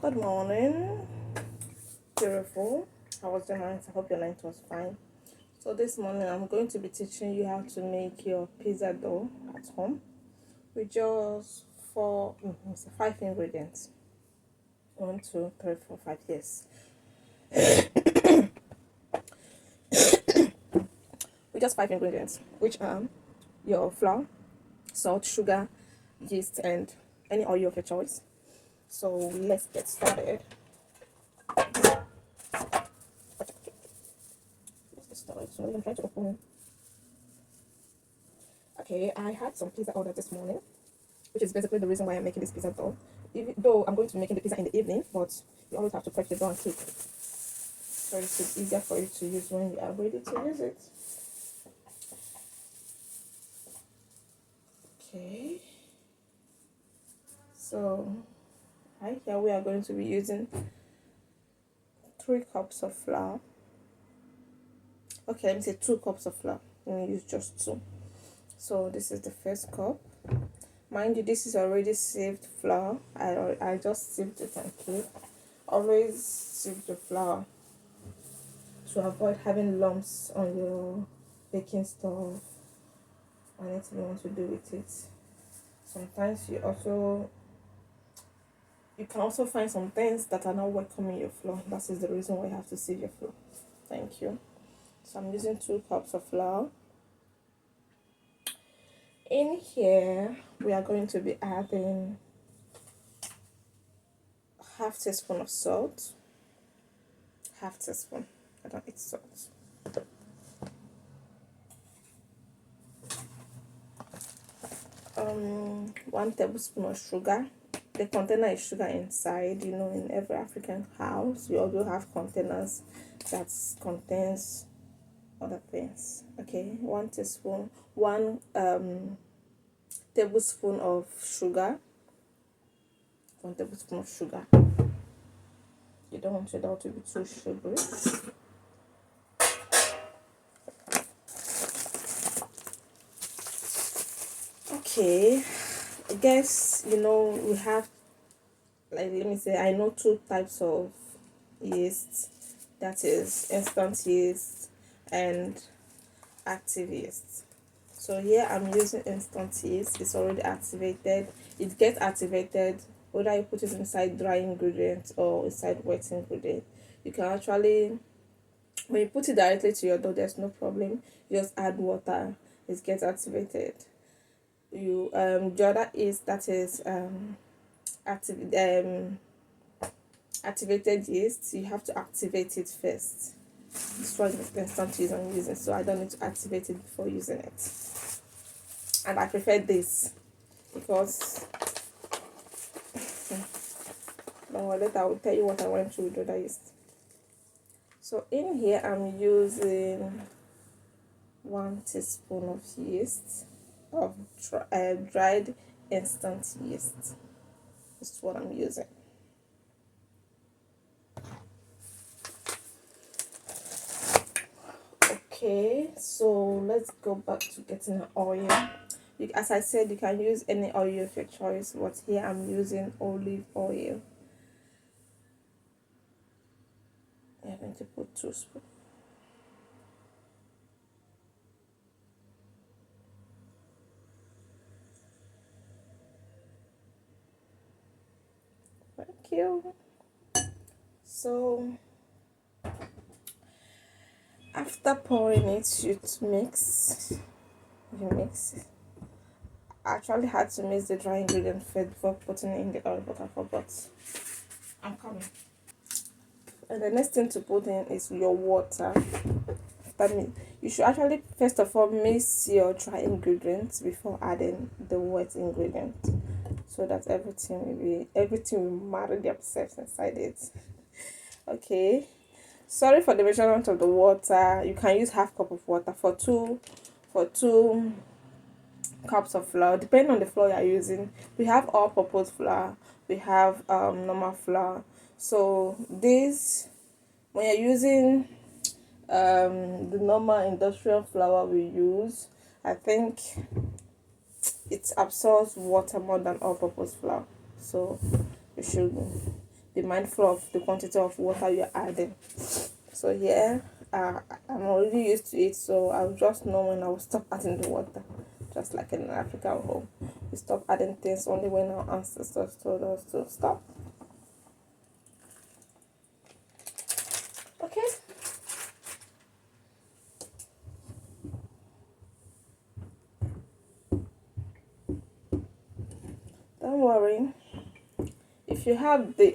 Good morning, beautiful. How was your night? I hope your night was fine. So this morning I'm going to be teaching you how to make your pizza dough at home with just five ingredients. One, two, three, four, five. Yes, with just five ingredients, which are your flour, salt, sugar, yeast, and any oil of your choice. So let's get started. So I'm trying to open. Okay, I had some pizza order this morning, which is basically the reason why I'm making this pizza dough. Even though I'm going to be making the pizza in the evening, but you always have to prep the dough and keep, so it's easier for you to use when you are ready to use it. Okay, so right here we are going to be using 3 cups of flour. Okay, let me say 2 cups of flour. Let me use just two. So this is the first cup. Mind you, this is already sieved flour. I just sieved it and keep. Always sieve the flour to avoid having lumps on your baking stuff or anything you want to do with it. Sometimes you can also find some things that are not welcome in your flour. That is the reason why you have to sieve your flour. Thank you. So I'm using 2 cups of flour. In here we are going to be adding half teaspoon of salt. Half teaspoon. I don't eat salt. 1 tablespoon of sugar. The container is sugar inside. In every African house we also have containers that contains other things. Okay, 1 tablespoon of sugar. 1 tablespoon of sugar. You don't want your dough to be too sugary. Okay, I guess we have, like, let me say, I know 2 types of yeast, that is instant yeast and active yeast. So here I'm using instant yeast. It's already activated. It gets activated whether you put it inside dry ingredients or inside wet ingredients. You can actually, when you put it directly to your dough, there's no problem. You just add water, it gets activated. You the other is, that is activated yeast. You have to activate it first. This one is instant yeast I'm using, so I don't need to activate it before using it. And I prefer this because later I will tell you what I went through with other yeast. So in here I'm using 1 teaspoon of yeast, of dried instant yeast. That's what I'm using. Okay, so let's go back to getting an oil. As I said, you can use any oil of your choice, but here I'm using olive oil. I'm going to put 2 spoons. Thank you. So after pouring it, you mix. You mix. I actually had to mix the dry ingredient first before putting it in the oil, but I forgot. I'm coming. And the next thing to put in is your water. That means you should actually first of all mix your dry ingredients before adding the wet ingredient, so that everything will marry themselves inside it. Okay. Sorry for the measurement of the water. You can use half cup of water for two cups of flour, depending on the flour you're using. We have all-purpose flour, we have normal flour. So this, when you're using the normal industrial flour we use, I think it absorbs water more than all-purpose flour. So you should be mindful of the quantity of water you're adding. So here, I'm already used to it, so I'll just know when I'll stop adding the water. Just like in an African home, we stop adding things only when our ancestors told us to stop. Okay. Don't worry. If you have the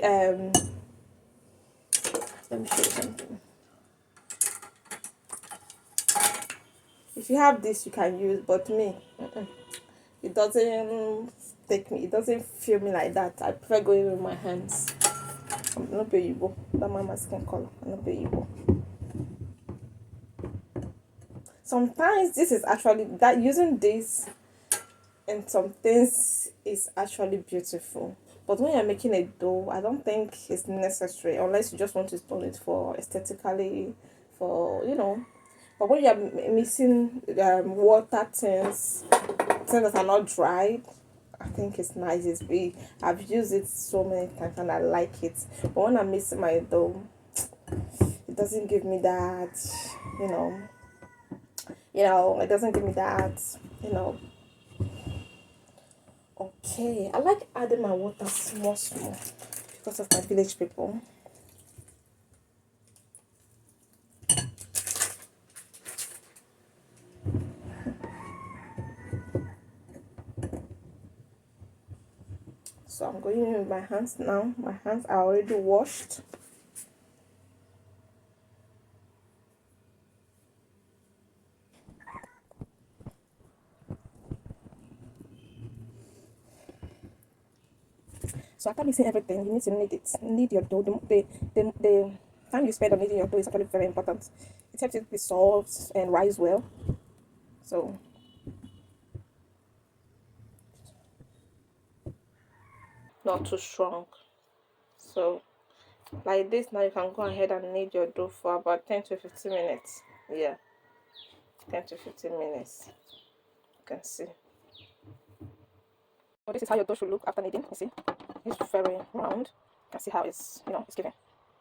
let me show you something. If you have this, you can use, but me, it doesn't take me. It doesn't feel me like that. I prefer going with my hands. I'm not Yibo. That my skin color. I'm not Yibo. Sometimes this is actually that using this and some things is actually beautiful. But when you're making a dough, I don't think it's necessary unless you just want to store it for aesthetically, for But when you're mixing water things that are not dried, I think it's nice. I've used it so many times and I like it. But when I'm mixing my dough, it doesn't give me that, you know, it doesn't give me that, you know. Okay, I like adding my water small, small because of my village people. So I'm going in with my hands now. My hands are already washed. So after mixing everything, you need to knead it. Knead your dough. The time you spend on kneading your dough is actually very important. It helps it be soft and rise well. So not too strong. So like this now you can go ahead and knead your dough for about 10 to 15 minutes. Yeah, 10 to 15 minutes. You can see. So this is how your dough should look after kneading. You see, it's very round. You can see how it's given.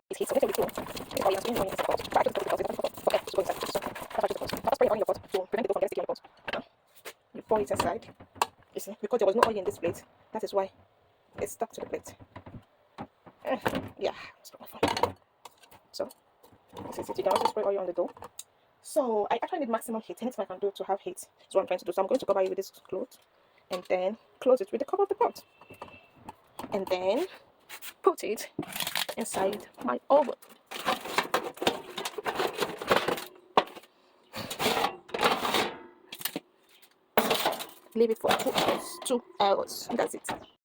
It's heat, so little bit too. It's why you're doing when it's pot. But I just put it because okay, just go inside. So that's why just put. Now spray it on your pot to prevent the dough from getting sticky on your pot. Now you pour it inside. You see, because there was no oil in this plate, that is why it's stuck to the plate. Yeah, stop my phone. So this is it. You can also spray oil on the dough. So I actually need maximum heat. Anything I can do to have heat is what I'm trying to do. So I'm going to cover it with this cloth and then close it with the cover of the pot. And then put it inside my oven. Leave it for 2 hours. 2 hours. That's it.